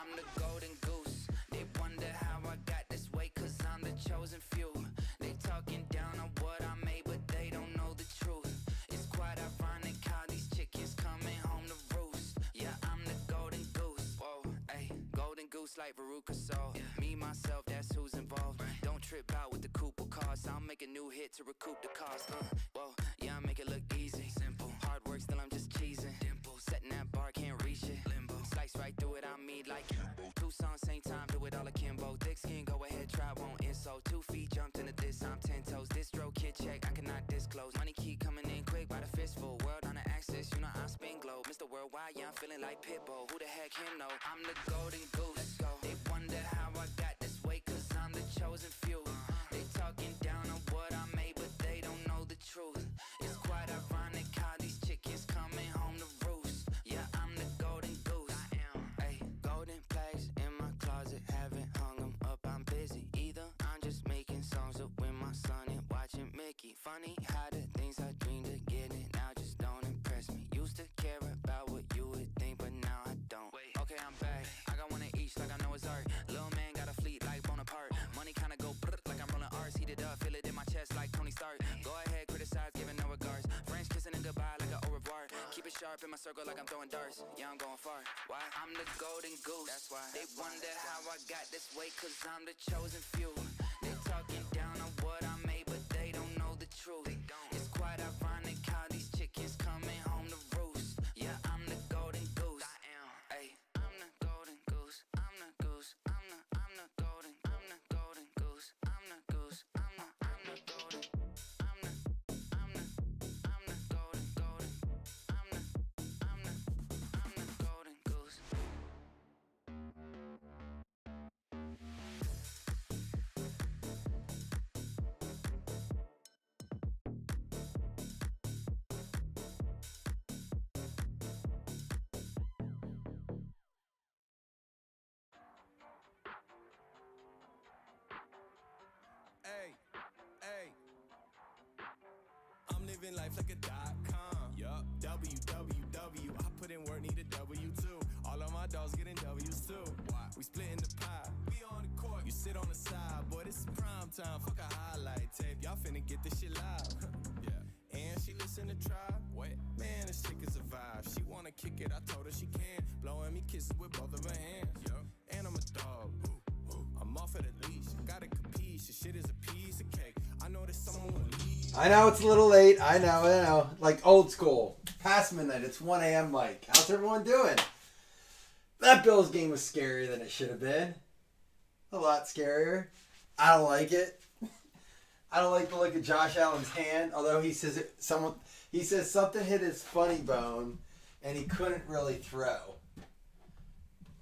I'm the golden goose. They wonder how I got this way, cause I'm the chosen few. They talking down on what I made, but they don't know the truth. It's quite ironic how these chickens coming home to roost. Yeah, I'm the golden goose. Whoa, ayy, golden goose like Veruca Salt. Me, myself, that's who's involved. Don't trip out with the Cooper cost. I'll make a new hit to recoup the cost. Whoa, yeah, I make it look easy. Simple, hard work, still I'm just cheesing. Dimple, setting that bar, can't reach it. Limbo, slice right through it, I mean like two songs, same time, do it all akimbo. Thick skin, go ahead, try, won't insult. 2 feet jumped into this, I'm 10 toes. Distro, kid check, I cannot disclose. Money keep coming in quick by the fistful. World on the axis, you know I spin globe. Mr. Worldwide, yeah, I'm feeling like Pitbull. Who the heck him know? I'm the golden goose. Let's go. They wonder how I got this way, cause I'm the chosen few. They talking down on what I made, but they don't know the truth. It's quite ironic how these chickens coming home to roost. Yeah, I'm the golden goose. I am. Ayy, golden plaques in my closet, haven't hung them up, I'm busy. Either I'm just making songs up with my son and watching Mickey. Funny how the things I dreamed of getting now just don't impress me. Used to care about what you would think, but now I don't. Wait, okay, I'm back. I got one of each like I know it's art. Lil' man got a fleet like Bonaparte. Money kinda go like I'm rolling R's. Heated up, feel it in my chest like Tony Stark. Go ahead, criticize, giving no regards. French kissing and goodbye like a au revoir. Keep it sharp in my circle like I'm throwing darts. Yeah, I'm going far. Why? I'm the golden goose. That's why. They wonder how I got this way, cause I'm the chosen few. They talking down on what I made, but they don't know the truth. It's quite ironic how these chickens coming home to roost. Yeah, I'm the golden goose. I am. Ayy, I'm the golden goose. I'm the goose. I'm the golden. I'm the golden goose. I'm the goose. I'm the golden. I'm the golden golden. I'm the golden goose. Hey, hey. I'm living life like a .com. Yup. WWW. I put in work, need a W too. All of my dogs getting W's too. Why? We splitting the pie. We on the court. You sit on the side. Boy, this is prime time. Fuck a highlight tape. Y'all finna get this shit live. Yeah. And she listen to Tribe. What? Man, this chick is a vibe. She wanna kick it. I told her she can. Blowing me kisses with both of her hands. Yup. And I'm a dog. I'm off at the leash. Gotta capiche. This shit is a piece of cake. I know there's someone will leave. I know it's a little late. I know. Like old school. Past midnight. It's 1 a.m. Mike. How's everyone doing? That Bills game was scarier than it should have been. A lot scarier. I don't like it. I don't like the look of Josh Allen's hand. Although he says something hit his funny bone and he couldn't really throw.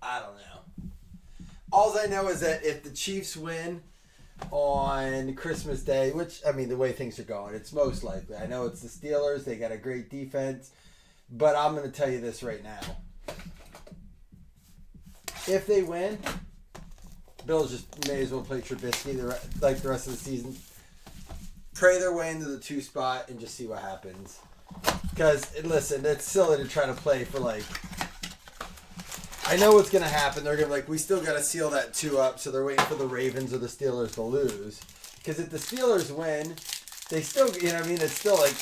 I don't know. All I know is that if the Chiefs win on Christmas Day, which, I mean, the way things are going, it's most likely. I know it's the Steelers. They got a great defense. But I'm going to tell you this right now. If they win, Bills just may as well play Trubisky like the rest of the season. Pray their way into the 2 spot and just see what happens. Because, listen, it's silly to try to play for, like... I know what's going to happen. They're going to be like, we still got to seal that 2 up, so they're waiting for the Ravens or the Steelers to lose. Because if the Steelers win, they still, you know what I mean? It's still like,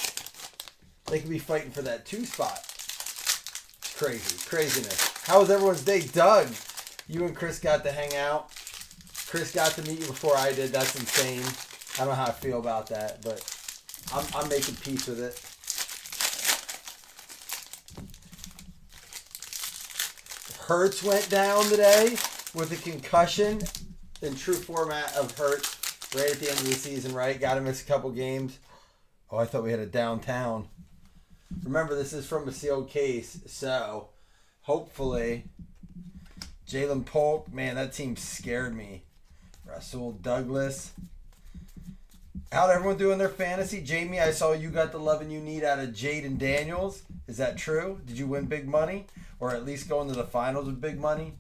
they could be fighting for that 2 spot. It's crazy. Craziness. How was everyone's day? Doug, you and Chris got to hang out. Chris got to meet you before I did. That's insane. I don't know how I feel about that, but I'm making peace with it. Hurts went down today with a concussion in true format of Hurts right at the end of the season, right? Got to miss a couple games. Oh, I thought we had a downtown. Remember, this is from a sealed case, so hopefully Jalen Polk, man, that team scared me. Rasul Douglas. How'd everyone do in their fantasy? Jamie, I saw you got the loving you need out of Jaden Daniels. Is that true? Did you win big money? Or at least go into the finals with big money?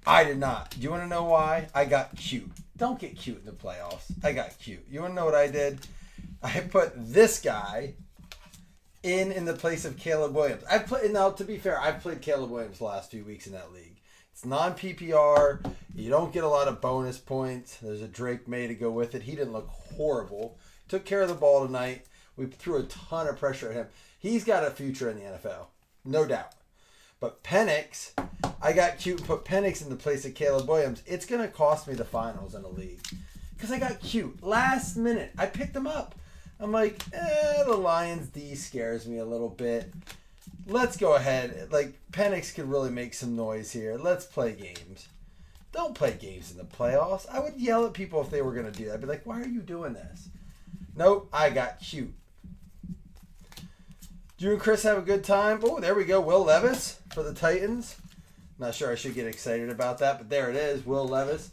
I did not. Do you want to know why? I got cute. Don't get cute in the playoffs. I got cute. You want to know what I did? I put this guy in the place of Caleb Williams. Now, to be fair, I've played Caleb Williams the last few weeks in that league. It's non-PPR. You don't get a lot of bonus points. There's a Drake May to go with it. He didn't look horrible. Took care of the ball tonight. We threw a ton of pressure at him. He's got a future in the NFL. No doubt. But Penix, I got cute and put Penix in the place of Caleb Williams. It's going to cost me the finals in the league. Because I got cute. Last minute, I picked him up. I'm like, the Lions D scares me a little bit. Let's go ahead. Like, Penix could really make some noise here. Let's play games. Don't play games in the playoffs. I would yell at people if they were going to do that. I'd be like, why are you doing this? Nope, I got cute. Do you and Chris have a good time? Oh, there we go. Will Levis for the Titans. Not sure I should get excited about that, but there it is. Will Levis.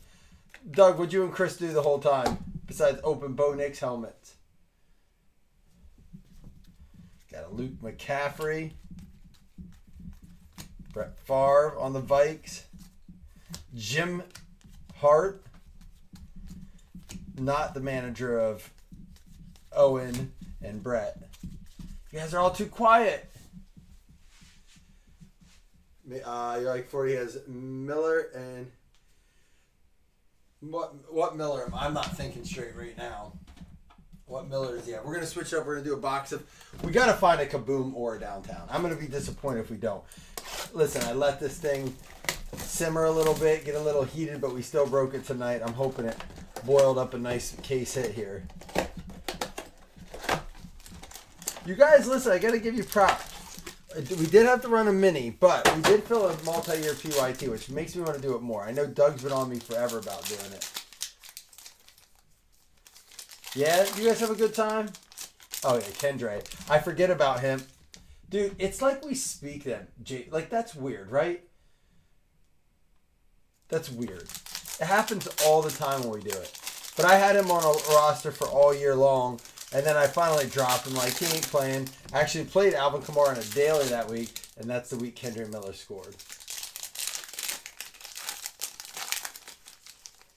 Doug, what'd you and Chris do the whole time besides open Bo Nix helmets? Got a Luke McCaffrey. Brett Favre on the Vikes. Jim Hart. Not the manager of Owen and Brett. You guys are all too quiet. You're like 40 has Miller and... What Miller? I'm not thinking straight right now. What Miller is he at? We're going to switch up. We're going to do a box of... We got to find a Kaboom or a Downtown. I'm going to be disappointed if we don't. Listen, I let this thing simmer a little bit, get a little heated, but we still broke it tonight. I'm hoping it boiled up a nice case hit here. You guys, listen, I got to give you props. We did have to run a mini, but we did fill a multi-year PYT, which makes me want to do it more. I know Doug's been on me forever about doing it. Yeah, you guys have a good time? Oh, yeah, Kendre. I forget about him. Dude, it's like we speak them. Like, that's weird, right? That's weird. It happens all the time when we do it. But I had him on a roster for all year long. And then I finally dropped him like he ain't playing. I actually played Alvin Kamara in a daily that week, and that's the week Kendre Miller scored.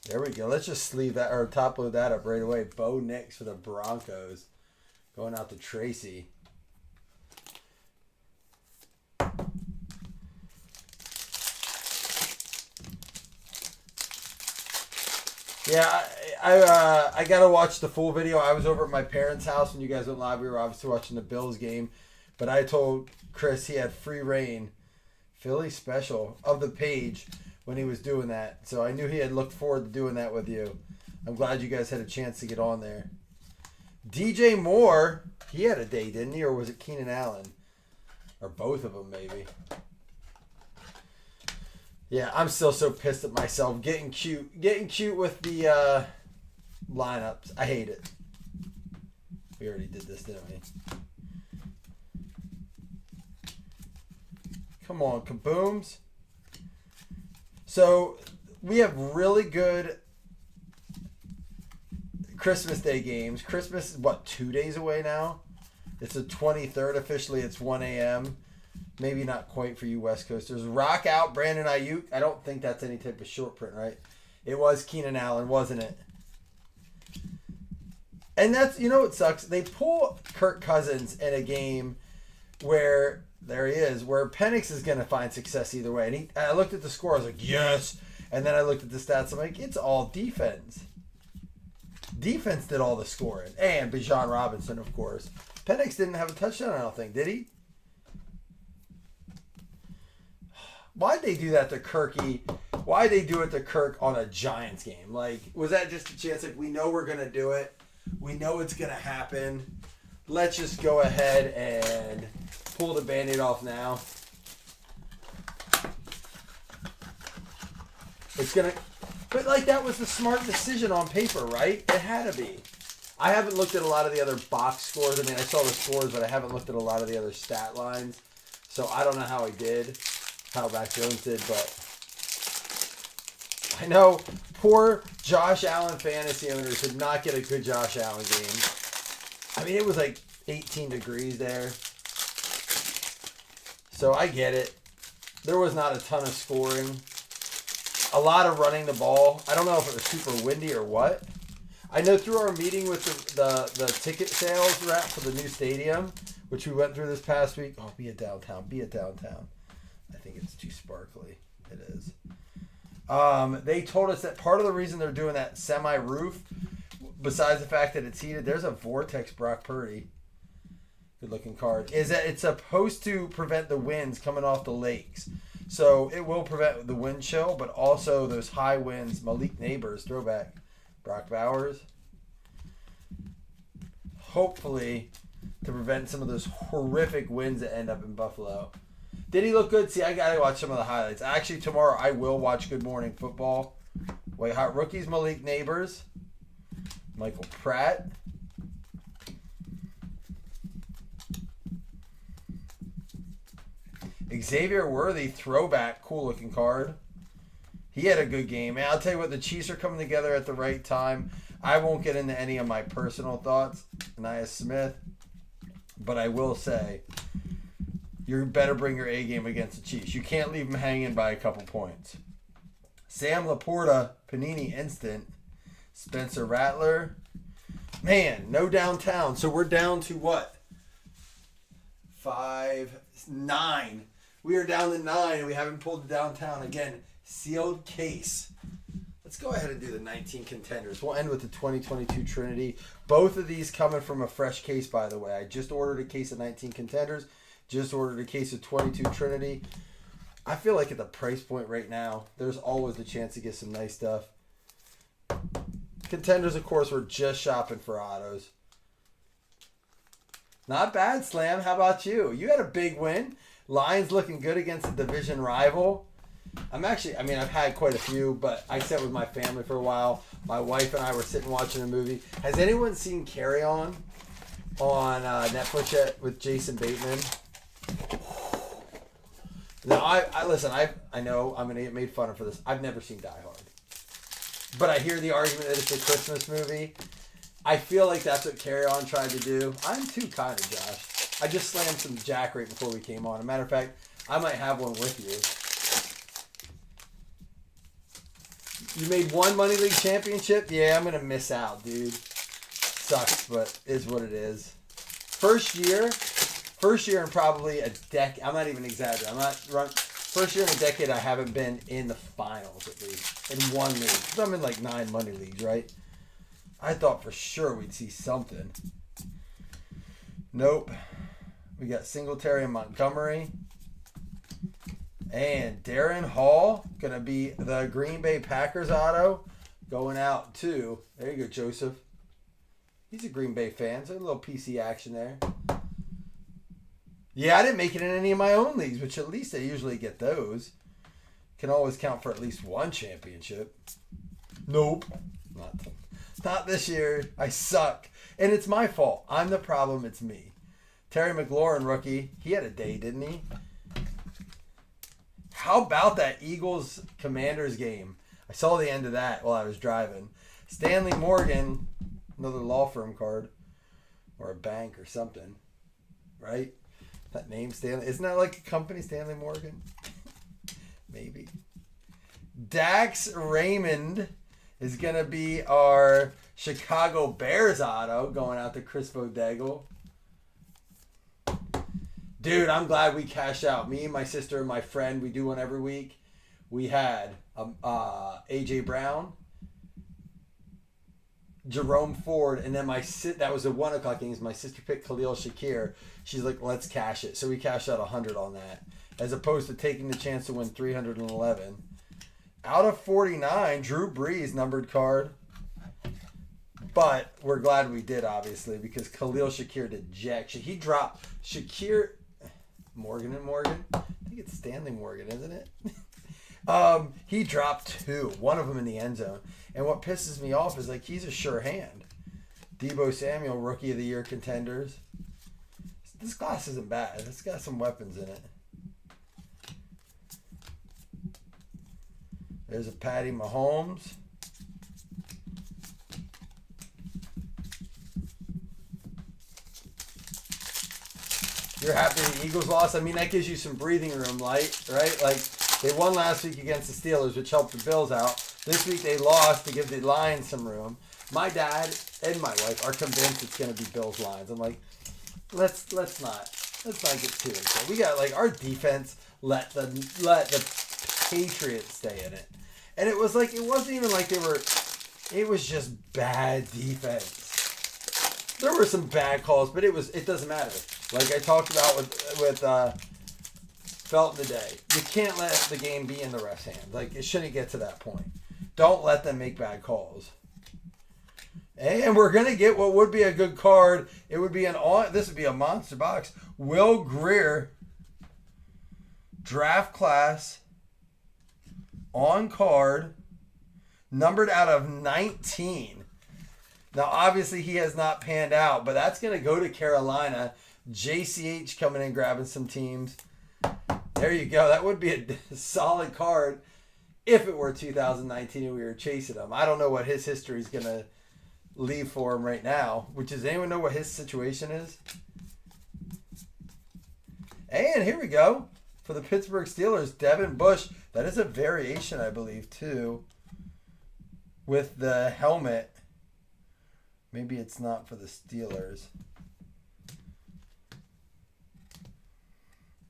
There we go. Let's just sleeve that or top load that up right away. Bo Nix for the Broncos. Going out to Tracy. Yeah, I gotta watch the full video. I was over at my parents' house when you guys went live. We were obviously watching the Bills game, but I told Chris he had free reign, Philly special of the page when he was doing that. So I knew he had looked forward to doing that with you. I'm glad you guys had a chance to get on there. DJ Moore, he had a day, didn't he, or was it Keenan Allen, or both of them maybe? Yeah, I'm still so pissed at myself. Getting cute with the lineups. I hate it. We already did this, didn't we? Come on, kabooms. So, we have really good Christmas Day games. Christmas is, 2 days away now? It's the 23rd. Officially, it's 1 a.m. Maybe not quite for you West Coasters. Rock out Brandon Ayuk. I don't think that's any type of short print, right? It was Keenan Allen, wasn't it? And that's, you know what sucks? They pull Kirk Cousins in a game where, there he is, where Penix is going to find success either way. And I looked at the score, I was like, yes. And then I looked at the stats, I'm like, it's all defense. Defense did all the scoring. And Bijan Robinson, of course. Penix didn't have a touchdown, I don't think, did he? Why'd they do that to Kirky? Why'd they do it to Kirk on a Giants game? Like, was that just a chance? Like, we know we're going to do it. We know it's going to happen. Let's just go ahead and pull the Band-Aid off now. It's going to... But, like, that was the smart decision on paper, right? It had to be. I haven't looked at a lot of the other box scores. I mean, I saw the scores, but I haven't looked at a lot of the other stat lines. So, I don't know how he did. How Mac Jones did, but I know poor Josh Allen fantasy owners did not get a good Josh Allen game. I mean, it was like 18 degrees there. So I get it. There was not a ton of scoring. A lot of running the ball. I don't know if it was super windy or what. I know through our meeting with the ticket sales rep for the new stadium, which we went through this past week. Oh, be a downtown. Be a downtown. I think it's too sparkly. It is. They told us that part of the reason they're doing that semi-roof, besides the fact that it's heated, there's a Vortex Brock Purdy. Good looking card. Is that it's supposed to prevent the winds coming off the lakes. So it will prevent the wind chill, but also those high winds. Malik Neighbors, throwback. Brock Bowers. Hopefully to prevent some of those horrific winds that end up in Buffalo. Did he look good? See, I got to watch some of the highlights. Actually, tomorrow I will watch Good Morning Football. White Hot Rookies, Malik Neighbors. Michael Pratt. Xavier Worthy, throwback, cool looking card. He had a good game. And I'll tell you what, the Chiefs are coming together at the right time. I won't get into any of my personal thoughts, Nia Smith, but I will say, you better bring your A game against the Chiefs. You can't leave them hanging by a couple points. Sam Laporta, Panini Instant. Spencer Rattler. Man, no downtown. So we're down to what? 9. We are down to 9 and we haven't pulled the downtown. Again, sealed case. Let's go ahead and do the 19 contenders. We'll end with the 2022 Trinity. Both of these coming from a fresh case, by the way. I just ordered a case of 19 contenders. Just ordered a case of 22 Trinity. I feel like at the price point right now, there's always the chance to get some nice stuff. Contenders, of course, we're just shopping for autos. Not bad, Slam. How about you? You had a big win. Lions looking good against a division rival. I've had quite a few, but I sat with my family for a while. My wife and I were sitting watching a movie. Has anyone seen Carry On Netflix yet with Jason Bateman? Now, I know I'm going to get made fun of for this. I've never seen Die Hard. But I hear the argument that it's a Christmas movie. I feel like that's what Carry On tried to do. I'm too kind of Josh. I just slammed some Jack right before we came on. As a matter of fact, I might have one with you. You made one Money League championship? Yeah, I'm going to miss out, dude. Sucks, but is what it is. First year in probably a decade. I'm not even exaggerating. First year in a decade I haven't been in the finals at least. In one league. Because I'm in like 9 Money Leagues, right? I thought for sure we'd see something. Nope. We got Singletary and Montgomery. And Darren Hall, going to be the Green Bay Packers auto. Going out to, there you go, Joseph. He's a Green Bay fan, so a little PC action there. Yeah, I didn't make it in any of my own leagues, which at least I usually get those. Can always count for at least one championship. Nope. Not this year. I suck. And it's my fault. I'm the problem. It's me. Terry McLaurin, rookie. He had a day, didn't he? How about that Eagles-Commanders game? I saw the end of that while I was driving. Stanley Morgan, another law firm card. Or a bank or something. Right? That name, Stanley. Isn't that like a company, Stanley Morgan? Maybe. Dax Raymond is going to be our Chicago Bears auto going out to Chris Bodegel. Dude, I'm glad we cashed out. Me and my sister and my friend, we do one every week. We had A.J. Brown, Jerome Ford, and then that was a 1 o'clock game. My sister picked Khalil Shakir. She's like, let's cash it. So we cashed out 100 on that, as opposed to taking the chance to win 311. Out of 49, Drew Brees, numbered card. But we're glad we did, obviously, because Khalil Shakir did jack shit. He dropped Shakir, Morgan and Morgan. I think it's Stanley Morgan, isn't it? He dropped 2, one of them in the end zone. And what pisses me off is, like, he's a sure hand. Deebo Samuel, Rookie of the Year contenders. This class isn't bad. It's got some weapons in it. There's a Patty Mahomes. You're happy the Eagles lost? I mean, that gives you some breathing room, right? Like, they won last week against the Steelers, which helped the Bills out. This week they lost to give the Lions some room. My dad and my wife are convinced it's going to be Bills Lions. I'm like, let's not get too into it. We got, like, our defense let the Patriots stay in it. And it was like, it wasn't even like it was just bad defense. There were some bad calls, but it doesn't matter. Like I talked about with Felton today, you can't let the game be in the ref's hand. Like, it shouldn't get to that point. Don't let them make bad calls. And we're going to get what would be a good card. It would be this would be a monster box. Will Greer, draft class, on card, numbered out of 19. Now, obviously, he has not panned out, but that's going to go to Carolina. JCH coming in, grabbing some teams. There you go. That would be a solid card if it were 2019 and we were chasing him. I don't know what his history is going to leave for him right now. Does anyone know what his situation is? And here we go. For the Pittsburgh Steelers, Devin Bush. That is a variation, I believe, too. With the helmet. Maybe it's not for the Steelers.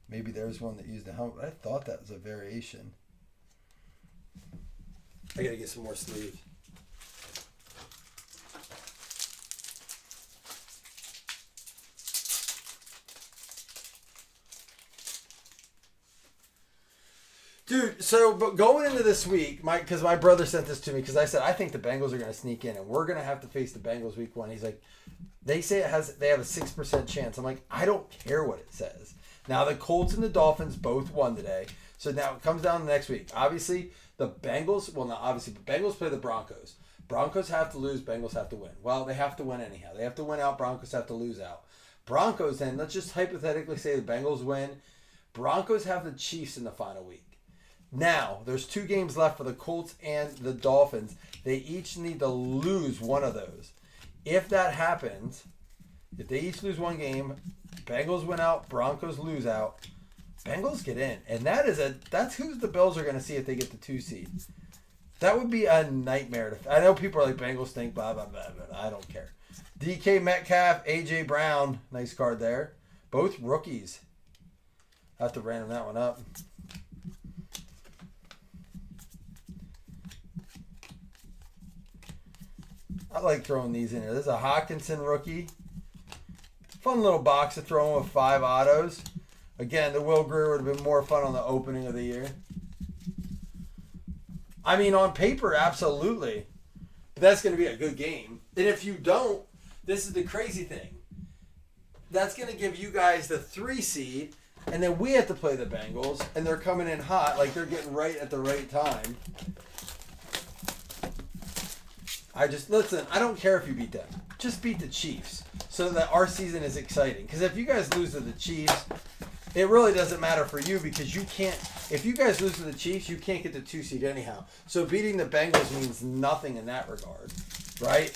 Maybe there's one that used the helmet. I thought that was a variation. I gotta get some more sleeves. Dude, so but going into this week, because my brother sent this to me, because I said, I think the Bengals are going to sneak in, and we're going to have to face the Bengals week 1. He's like, they say they have a 6% chance. I'm like, I don't care what it says. Now, the Colts and the Dolphins both won today. So now it comes down to next week. Obviously, the Bengals, well, not obviously, but Bengals play the Broncos. Broncos have to lose, Bengals have to win. Well, they have to win anyhow. They have to win out, Broncos have to lose out. Broncos, then, let's just hypothetically say the Bengals win. Broncos have the Chiefs in the final week. Now, there's 2 games left for the Colts and the Dolphins. They each need to lose one of those. If that happens, if they each lose one game, Bengals win out, Broncos lose out, Bengals get in. And that's who the Bills are going to see if they get the 2 seed. That would be a nightmare. I know people are like, Bengals stink, blah, blah, blah, blah. I don't care. DK Metcalf, A.J. Brown, nice card there. Both rookies. I have to random that one up. I like throwing these in here. This is a Hawkinson rookie. Fun little box to throw in with 5 autos. Again, the Will Greer would have been more fun on the opening of the year. I mean, on paper, absolutely. But that's going to be a good game. And if you don't, this is the crazy thing. That's going to give you guys the 3 seed, and then we have to play the Bengals, and they're coming in hot, like they're getting right at the right time. Listen, I don't care if you beat them. Just beat the Chiefs so that our season is exciting. Because if you guys lose to the Chiefs, it really doesn't matter for you because you can't, if you guys lose to the Chiefs, you can't get the 2 seed anyhow. So beating the Bengals means nothing in that regard, right?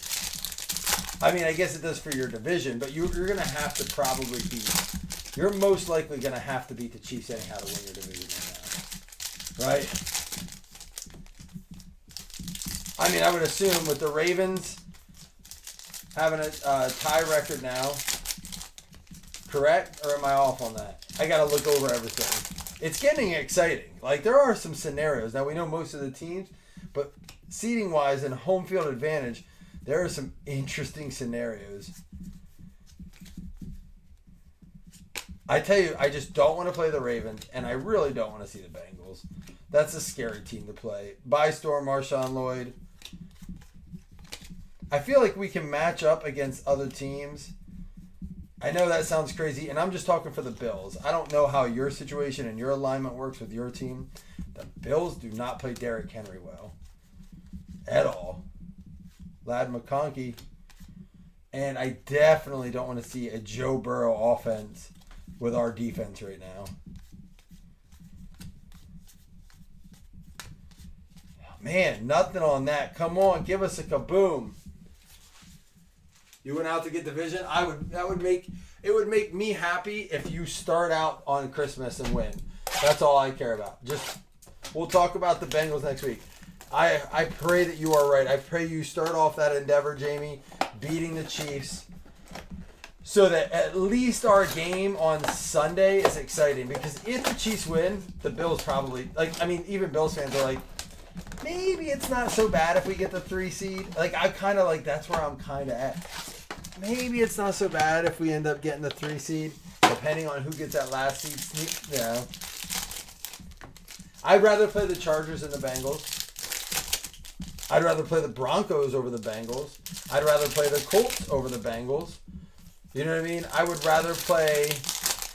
I mean, I guess it does for your division, but you're going to have to probably you're most likely going to have to beat the Chiefs anyhow to win your division right now, right? I mean, I would assume with the Ravens having a tie record now, correct? Or am I off on that? I got to look over everything. It's getting exciting. Like, there are some scenarios. Now, we know most of the teams, but seeding-wise and home field advantage, there are some interesting scenarios. I tell you, I just don't want to play the Ravens, and I really don't want to see the Bengals. That's a scary team to play. Bye, Storm, Marshawn Lloyd. I feel like we can match up against other teams. I know that sounds crazy, and I'm just talking for the Bills. I don't know how your situation and your alignment works with your team. The Bills do not play Derrick Henry well. At all. Ladd McConkey. And I definitely don't want to see a Joe Burrow offense with our defense right now. Man, nothing on that. Come on, give us a kaboom. You went out to get division. It would make me happy if you start out on Christmas and win. That's all I care about. We'll talk about the Bengals next week. I pray that you are right. I pray you start off that endeavor, Jamie, beating the Chiefs, so that at least our game on Sunday is exciting. Because if the Chiefs win, the Bills probably, even Bills fans are like, maybe it's not so bad if we get the 3 seed. Like, I kind of like, that's where I'm kind of at. Maybe it's not so bad if we end up getting the 3 seed, depending on who gets that last seed. You know, I'd rather play the Chargers than the Bengals. I'd rather play the Broncos over the Bengals. I'd rather play the Colts over the Bengals. You know what I mean? I would rather play,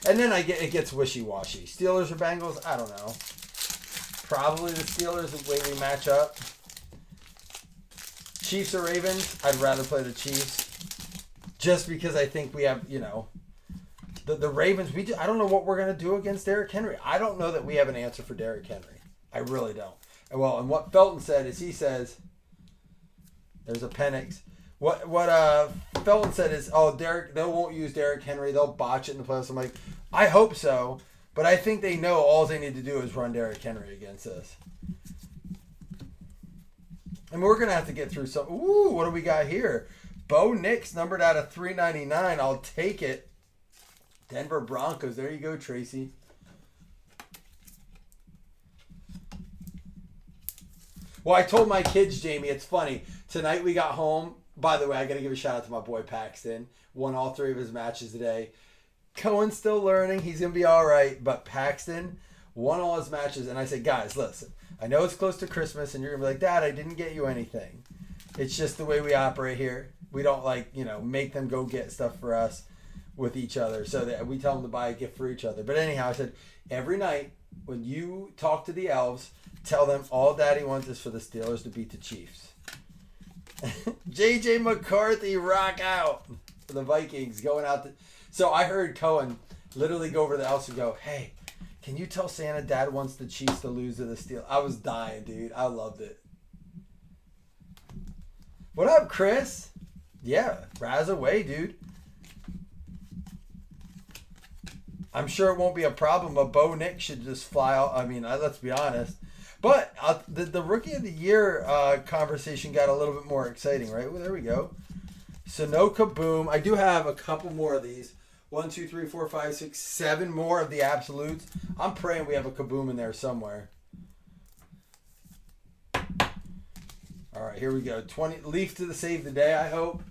and then it gets wishy-washy. Steelers or Bengals? I don't know. Probably the Steelers the way we match up. Chiefs or Ravens? I'd rather play the Chiefs. Just because I think we have, you know, the Ravens, I don't know what we're going to do against Derrick Henry. I don't know that we have an answer for Derrick Henry. I really don't. And what Felton said is he says, there's a Penix. What Felton said is, they won't use Derrick Henry. They'll botch it in the playoffs. I'm like, I hope so. But I think they know all they need to do is run Derrick Henry against us. And we're going to have to get through some. Ooh, what do we got here? Bo Nix, numbered out of 399. I'll take it. Denver Broncos. There you go, Tracy. Well, I told my kids, Jamie, it's funny. Tonight we got home. By the way, I got to give a shout out to my boy Paxton. Won all 3 of his matches today. Cohen's still learning. He's going to be all right. But Paxton won all his matches. And I said, guys, listen. I know it's close to Christmas, and you're going to be like, Dad, I didn't get you anything. It's just the way we operate here. We don't, make them go get stuff for us with each other. So that we tell them to buy a gift for each other. But anyhow, I said, every night when you talk to the elves, tell them all Daddy wants is for the Steelers to beat the Chiefs. J.J. McCarthy, rock out for the Vikings going out. So I heard Cohen literally go over to the elves and go, hey, can you tell Santa Dad wants the Chiefs to lose to the Steelers? I was dying, dude. I loved it. What up, Chris? Yeah, razz away, dude. I'm sure it won't be a problem, but Bo Nix should just fly out. I mean, let's be honest. But the Rookie of the Year conversation got a little bit more exciting, right? Well, there we go. So no Kaboom. I do have a couple more of these. 1, 2, 3, 4, 5, 6, 7 more of the absolutes. I'm praying we have a Kaboom in there somewhere. All right, here we go. 20 Leaf to the save the day, I hope.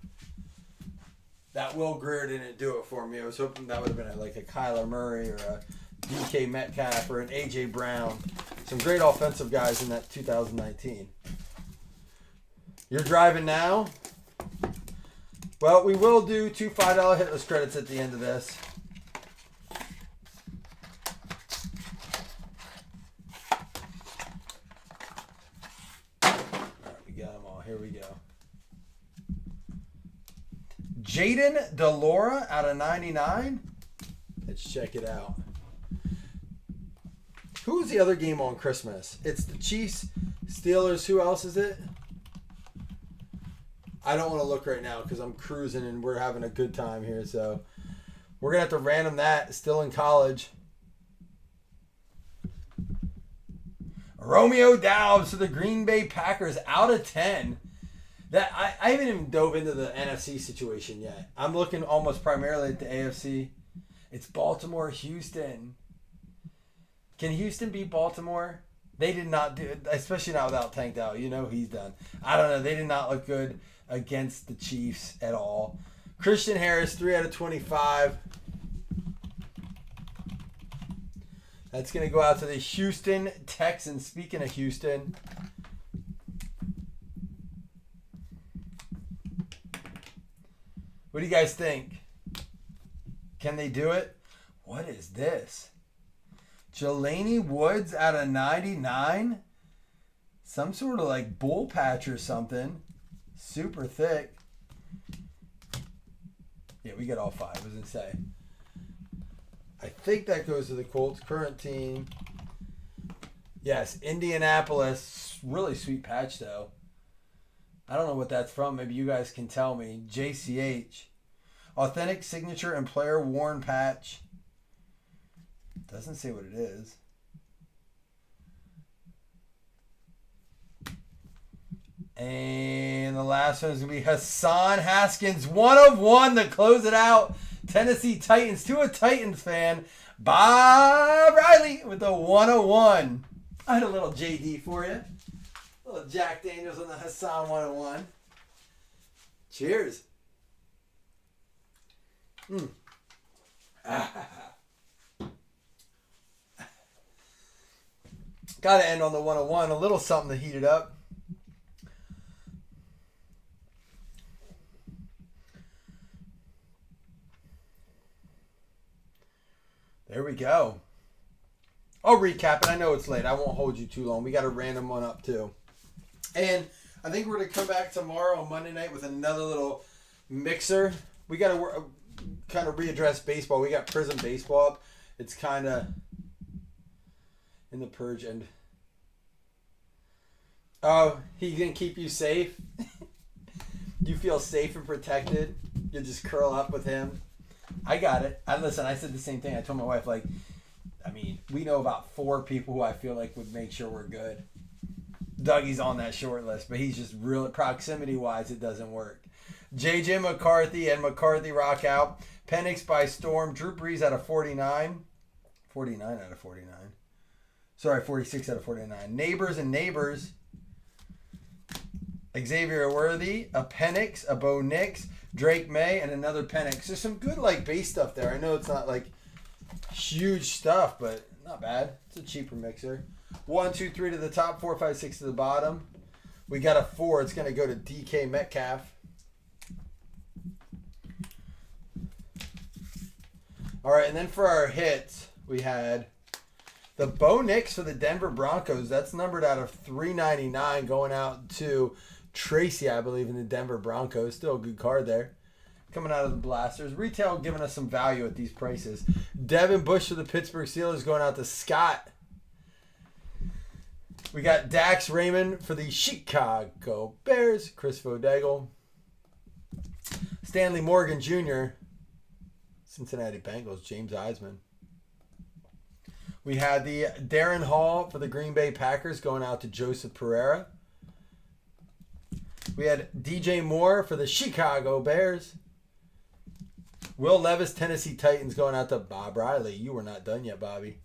That Will Grier didn't do it for me. I was hoping that would have been like a Kyler Murray or a DK Metcalf or an A.J. Brown. Some great offensive guys in that 2019. You're driving now? Well, we will do 2 $5 hitless credits at the end of this. All right, we got them all. Here we go. Jaden DeLora out of 99. Let's check it out. Who's the other game on Christmas? It's the Chiefs, Steelers. Who else is it? I don't want to look right now because I'm cruising and we're having a good time here. So we're going to have to random that. Still in college. Romeo Doubs to the Green Bay Packers out of 10. That I haven't even dove into the NFC situation yet. I'm looking almost primarily at the AFC. It's Baltimore, Houston. Can Houston beat Baltimore? They did not do it, especially not without Tank Dell. You know he's done. I don't know. They did not look good against the Chiefs at all. Christian Harris, 3 out of 25. That's going to go out to the Houston Texans. Speaking of Houston. What do you guys think? Can they do it? What is this? Jelani Woods out of 99? Some sort of like bull patch or something. Super thick. Yeah, we get all 5. What does it say? I think that goes to the Colts' current team. Yes, Indianapolis. Really sweet patch, though. I don't know what that's from. Maybe you guys can tell me. JCH. Authentic signature and player worn patch. Doesn't say what it is. And the last one is going to be Hassan Haskins. 1 of 1 to close it out. Tennessee Titans to a Titans fan. Bob Riley with the 101. I had a little JD for you. A little Jack Daniels on the Hassan 101. Cheers. Gotta end on the 101. A little something to heat it up. There we go. I'll recap it. I know it's late. I won't hold you too long. We got a random one up too. And I think we're going to come back tomorrow on Monday night with another little mixer. We got to kind of readdress baseball. We got Prism Baseball up. It's kind of in the purge end. Oh, he's going to keep you safe? You feel safe and protected? You'll just curl up with him? I got it. Listen, I said the same thing. I told my wife, like, I mean, we know about 4 people who I feel like would make sure we're good. Dougie's on that short list, but he's just real proximity-wise, it doesn't work. J.J. McCarthy and McCarthy rock out. Penix by storm. Drew Brees out of 49. 49 out of 49. Sorry, 46 out of 49. Neighbors and Neighbors. Xavier Worthy, a Penix, a Bo Nix, Drake May, and another Penix. There's some good like base stuff there. I know it's not like huge stuff, but not bad. It's a cheaper mixer. 1, 2, 3 to the top, 4, 5, 6 to the bottom. We got a 4. It's going to go to DK Metcalf. All right, and then for our hits, we had the Bo Nix for the Denver Broncos. That's numbered out of 399 going out to Tracy, I believe, in the Denver Broncos. Still a good card there. Coming out of the Blasters. Retail giving us some value at these prices. Devin Bush for the Pittsburgh Steelers going out to Scott. We got Dax Raymond for the Chicago Bears. Chris Vodegel. Stanley Morgan Jr. Cincinnati Bengals. James Eisman. We had the Darren Hall for the Green Bay Packers going out to Joseph Pereira. We had DJ Moore for the Chicago Bears. Will Levis, Tennessee Titans going out to Bob Riley. You were not done yet, Bobby.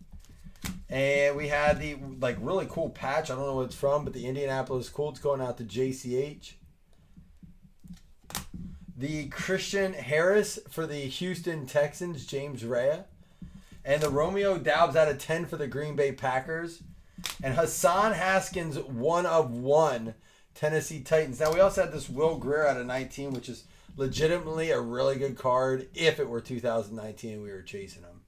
And we had the like really cool patch. I don't know what it's from, but the Indianapolis Colts going out to JCH. The Christian Harris for the Houston Texans, James Rea. And the Romeo Doubs out of 10 for the Green Bay Packers. And Hassan Haskins 1 of 1, Tennessee Titans. Now we also had this Will Grier out of 19, which is legitimately a really good card if it were 2019 and we were chasing him.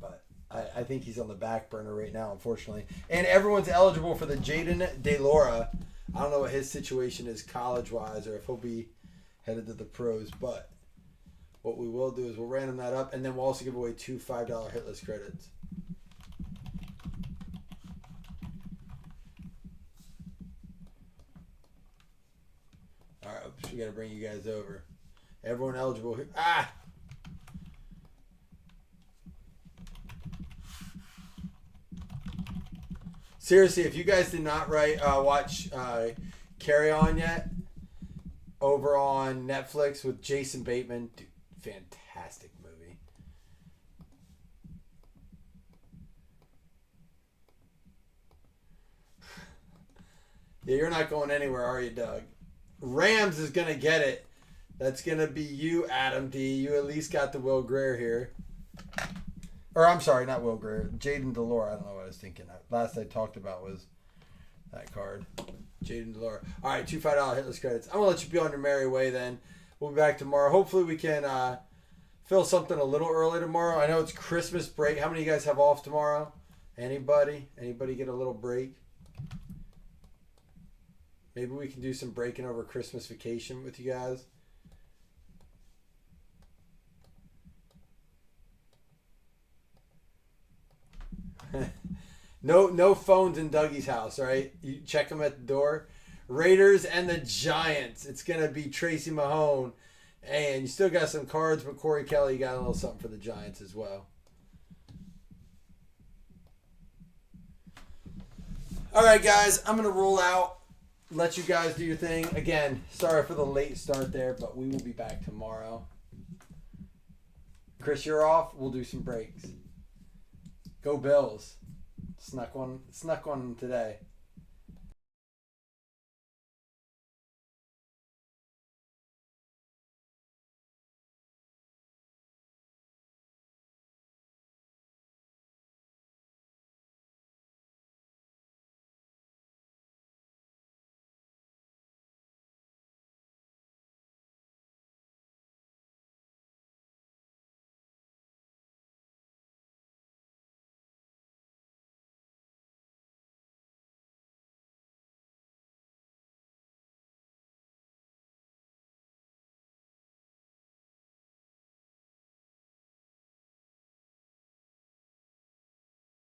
But I think he's on the back burner right now, unfortunately. And everyone's eligible for the Jaden DeLora. I don't know what his situation is college-wise or if he'll be headed to the pros, but what we will do is we'll random that up, and then we'll also give away 2 $5 hit list credits. All right, oops, we got to bring you guys over. Everyone eligible here. Ah! Seriously, if you guys did not watch Carry On yet, over on Netflix with Jason Bateman, dude, fantastic movie. Yeah, you're not going anywhere, are you, Doug? Rams is going to get it. That's going to be you, Adam D. You at least got the Will Grier here. Or, I'm sorry, not Will Grier. Jaden DeLore. I don't know what I was thinking. Last I talked about was that card. Jaden DeLore. All right, 2 $5 hit list credits. I'm going to let you be on your merry way then. We'll be back tomorrow. Hopefully we can fill something a little early tomorrow. I know it's Christmas break. How many of you guys have off tomorrow? Anybody? Anybody get a little break? Maybe we can do some breaking over Christmas vacation with you guys. No phones in Dougie's house, all right? You check them at the door. Raiders and the Giants. It's going to be Tracy Mahone. And you still got some cards, but Corey Kelly, you got a little something for the Giants as well. All right, guys, I'm going to roll out. Let you guys do your thing. Again, sorry for the late start there, but we will be back tomorrow. Chris, you're off. We'll do some breaks. Go Bills. Snuck one today.